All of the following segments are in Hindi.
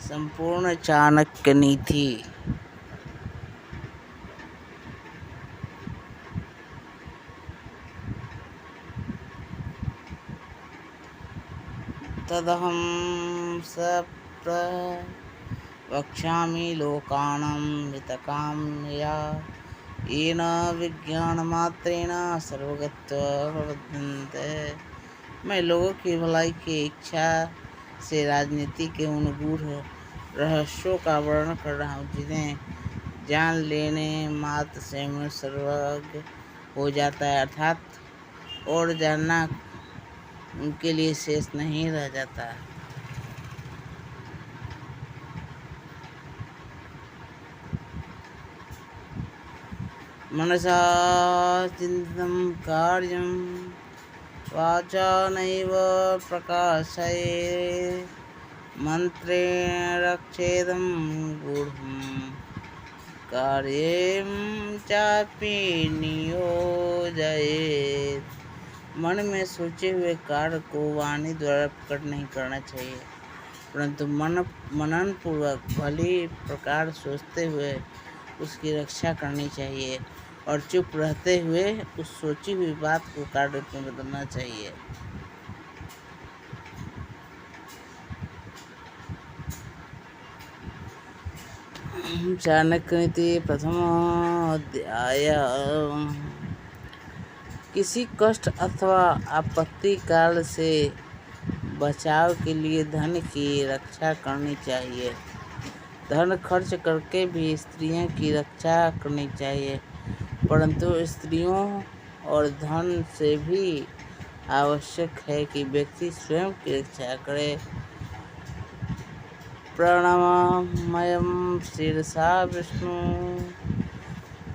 संपूर्ण चाणक्य नीति। तदहं वक्ष्यामि लोकानां हितकामया येन विज्ञानमात्रेण सर्वगत्वा प्रवर्तन्ते। मैं लोगों की भलाई की इच्छा से राजनीति के उन गूढ़ रहस्यों का वर्णन कर रहा हूँ जिन्हें जान लेने मात्र से मनुष्य सर्वज्ञ हो जाता है, अर्थात और जानना उनके लिए शेष नहीं रह जाता। मनसा चिन्तितं कार्यं वाचा नैव प्रकाशयेत्, मंत्रेण रक्षेदं गूढ़ं कार्यं चापि नियोजयेत्। मन में सोचे हुए कार्य को वाणी द्वारा प्रकट नहीं करना चाहिए, परंतु मनन पूर्वक भली प्रकार सोचते हुए उसकी रक्षा करनी चाहिए और चुप रहते हुए उस सोची हुई बात को कार्य रूप में बदलना चाहिए। चाणक्य नीति प्रथम अध्याय। किसी कष्ट अथवा आपत्ति काल से बचाव के लिए धन की रक्षा करनी चाहिए। धन खर्च करके भी स्त्रियों की रक्षा करनी चाहिए, परंतु स्त्रियों और धन से भी आवश्यक है कि व्यक्ति स्वयं की रक्षा करे। प्रणममयं शीर्षा विष्णु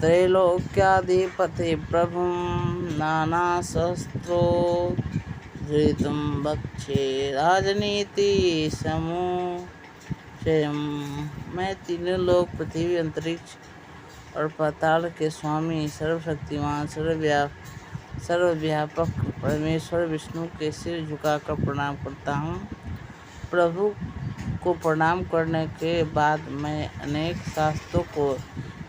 त्रैलोक्याधिपति प्रभुं नानाशस्त्रोद्धृतं वक्षे राजनीति समुच्चयम्। मैं तीनों लोक, पृथ्वी, अंतरिक्ष और पाताल के स्वामी, सर्वशक्तिमान, सर्वव्यापक परमेश्वर विष्णु के सिर झुकाकर प्रणाम करता हूँ। प्रभु को प्रणाम करने के बाद मैं अनेक शास्त्रों को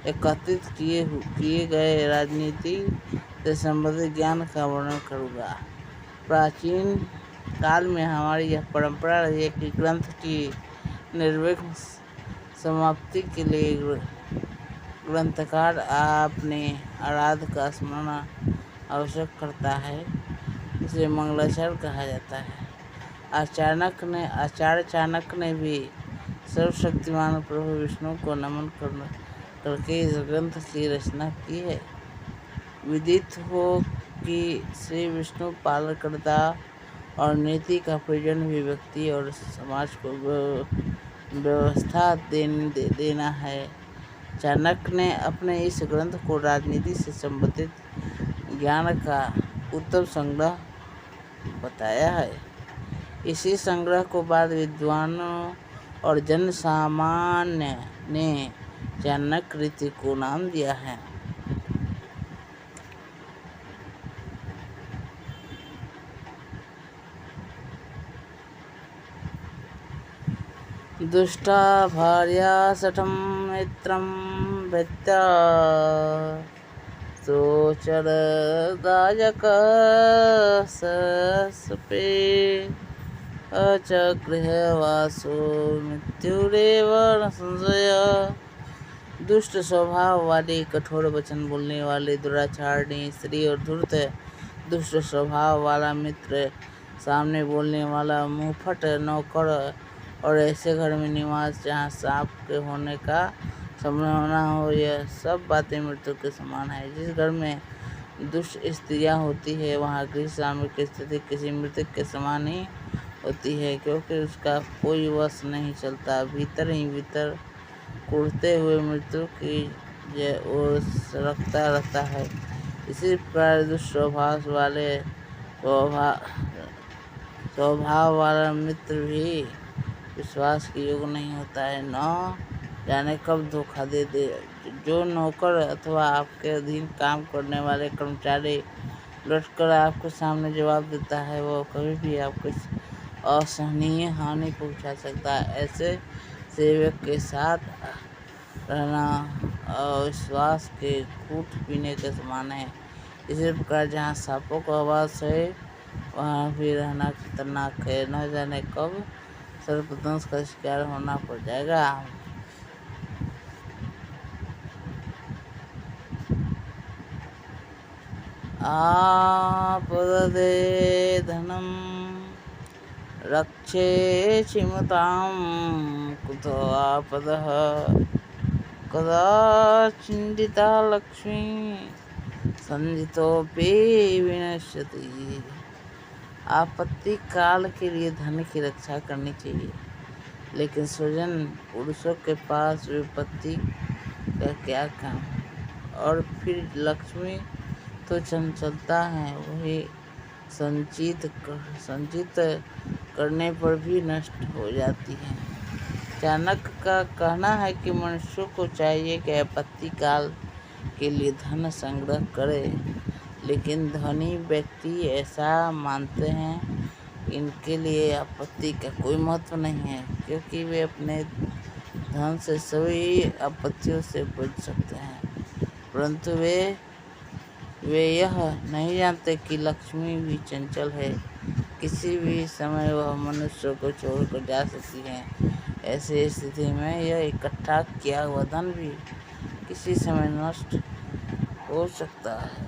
एकत्रित किए गए राजनीति से संबंधित ज्ञान का वर्णन करूँगा। प्राचीन काल में हमारी यह परंपरा रही है कि ग्रंथ की निर्विघ्न समाप्ति के लिए ग्रंथकार अपने आराध्य का स्मरण आवश्यक करता है। इसे मंगलाचरण कहा जाता है। आचार्य चाणक्य ने भी सर्वशक्तिमान प्रभु विष्णु को नमन करके इस ग्रंथ की रचना की है। विदित हो कि श्री विष्णु पालनकर्ता और नीति का प्रयोजन भी व्यक्ति और समाज को व्यवस्था देना है। चाणक्य ने अपने इस ग्रंथ को राजनीति से संबंधित ज्ञान का उत्तम संग्रह बताया है। इसी संग्रह को बाद विद्वानों और जन सामान्य ने चाणक्य नीति को नाम दिया है। दुष्टा भार्या शठं मित्रं भृत्या सोचरदायकसस्पे अचगृहवासो मृत्युरेव न संशय। दुष्ट स्वभाव वाली, कठोर वचन बोलने वाली, दुराचारणी स्त्री और धूर्त दुष्ट स्वभाव वाला मित्र, सामने बोलने वाला मुंहफट नौकर और ऐसे घर में निवास जहाँ सांप के होने का संभावना हो, यह सब बातें मृत्यु के समान है। जिस घर में दुष्ट स्त्रियाँ होती है वहाँ गृह स्वामी की स्थिति किसी मृतक के समान ही होती है, क्योंकि उसका कोई वश नहीं चलता, भीतर ही भीतर कूदते हुए मृत्यु की ओर सरकता रहता है। इसी प्रकार दुष्ट स्वभाव वाला मित्र भी विश्वास के योग्य नहीं होता है, न जाने कब धोखा दे दे। जो नौकर अथवा आपके अधीन काम करने वाले कर्मचारी लौटकर आपके सामने जवाब देता है, वह कभी भी आपको असहनीय हानि पहुंचा सकता है। ऐसे सेवक के साथ रहना अविश्वास के घूंट पीने के समान है। इसी प्रकार जहाँ सांपों का आवास है वहाँ भी रहना खतरनाक है। न जाने कब सर्पदंश का शिकार होना पड़ जाएगा। आपदे धनम रक्षे क्षिमतां कुतो आपदः कदा चिंतिता लक्ष्मी संजितोपि विनश्यति। आपत्ति काल के लिए धन की रक्षा करनी चाहिए, लेकिन स्वजन पुरुषों के पास विपत्ति का क्या काम। और फिर लक्ष्मी तो चंचलता है, वही संचित करने पर भी नष्ट हो जाती है। चाणक्य का कहना है कि मनुष्यों को चाहिए कि आपत्ति काल के लिए धन संग्रह करे, लेकिन धनी व्यक्ति ऐसा मानते हैं कि इनके लिए आपत्ति का कोई महत्व नहीं है, क्योंकि वे अपने धन से सभी आपत्तियों से बच सकते हैं। परंतु वे यह नहीं जानते कि लक्ष्मी भी चंचल है, किसी भी समय वह मनुष्य को छोड़कर जा सकती है। ऐसी स्थिति में यह इकट्ठा किया हुआ धन भी किसी समय नष्ट हो सकता है।